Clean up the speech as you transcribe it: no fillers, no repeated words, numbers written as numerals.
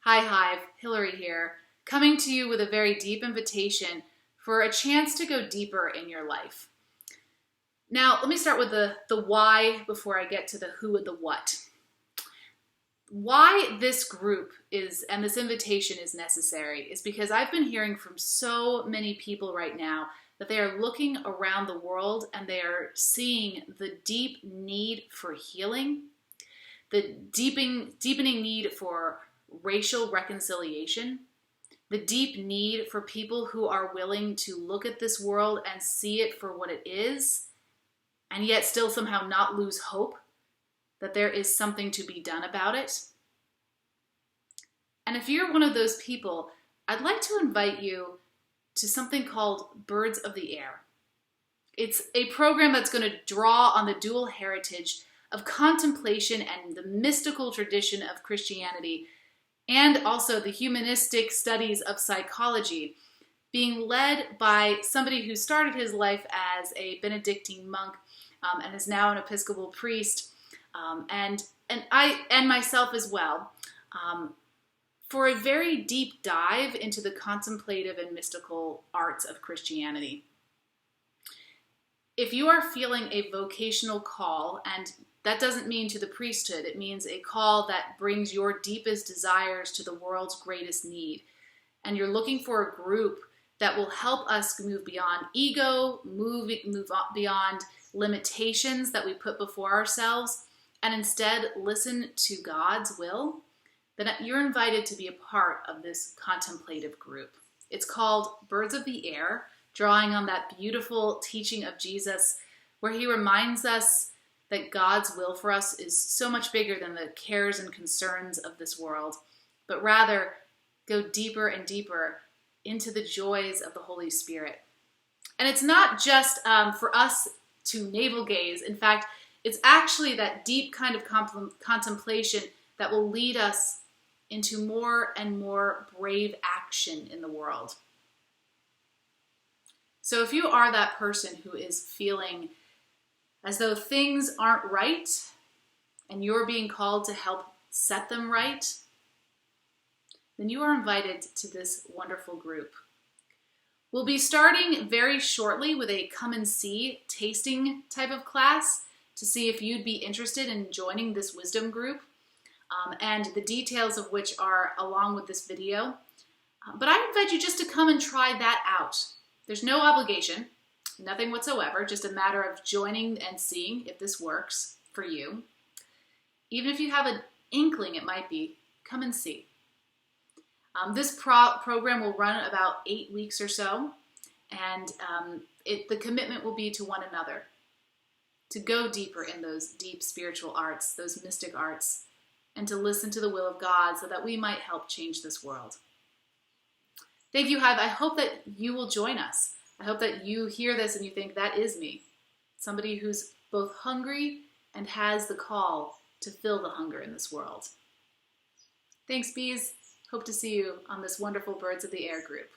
Hi Hive, Hillary here, coming to you with a very deep invitation for a chance to go deeper in your life. Now, let me start with the why before I get to the who and the what. Why this group is, and this invitation is necessary, is because I've been hearing from so many people right now that they are looking around the world and they are seeing the deep need for healing, the deepening need for racial reconciliation, the deep need for people who are willing to look at this world and see it for what it is, and yet still somehow not lose hope that there is something to be done about it. And if you're one of those people, I'd like to invite you to something called Birds of the Air. It's a program that's going to draw on the dual heritage of contemplation and the mystical tradition of Christianity, and also the humanistic studies of psychology, being led by somebody who started his life as a Benedictine monk and is now an Episcopal priest, and myself as well, for a very deep dive into the contemplative and mystical arts of Christianity. If you are feeling a vocational call, and that doesn't mean to the priesthood, it means a call that brings your deepest desires to the world's greatest need, and you're looking for a group that will help us move beyond ego, move beyond limitations that we put before ourselves, and instead listen to God's will, then you're invited to be a part of this contemplative group. It's called Birds of the Air, drawing on that beautiful teaching of Jesus, where he reminds us that God's will for us is so much bigger than the cares and concerns of this world, but rather go deeper and deeper into the joys of the Holy Spirit. And it's not just for us to navel gaze. In fact, it's actually that deep kind of contemplation that will lead us into more and more brave action in the world. So if you are that person who is feeling as though things aren't right and you're being called to help set them right, then you are invited to this wonderful group. We'll be starting very shortly with a come and see tasting type of class to see if you'd be interested in joining this wisdom group, and the details of which are along with this video. But I invite you just to come and try that out. There's no obligation. Nothing whatsoever, just a matter of joining and seeing if this works for you. Even if you have an inkling it might be, come and see. This program will run about 8 weeks or so, and the commitment will be to one another, to go deeper in those deep spiritual arts, those mystic arts, and to listen to the will of God so that we might help change this world. Thank you, Hive. I hope that you will join us. I hope that you hear this and you think, that is me. Somebody who's both hungry and has the call to fill the hunger in this world. Thanks, bees. Hope to see you on this wonderful Birds of the Air group.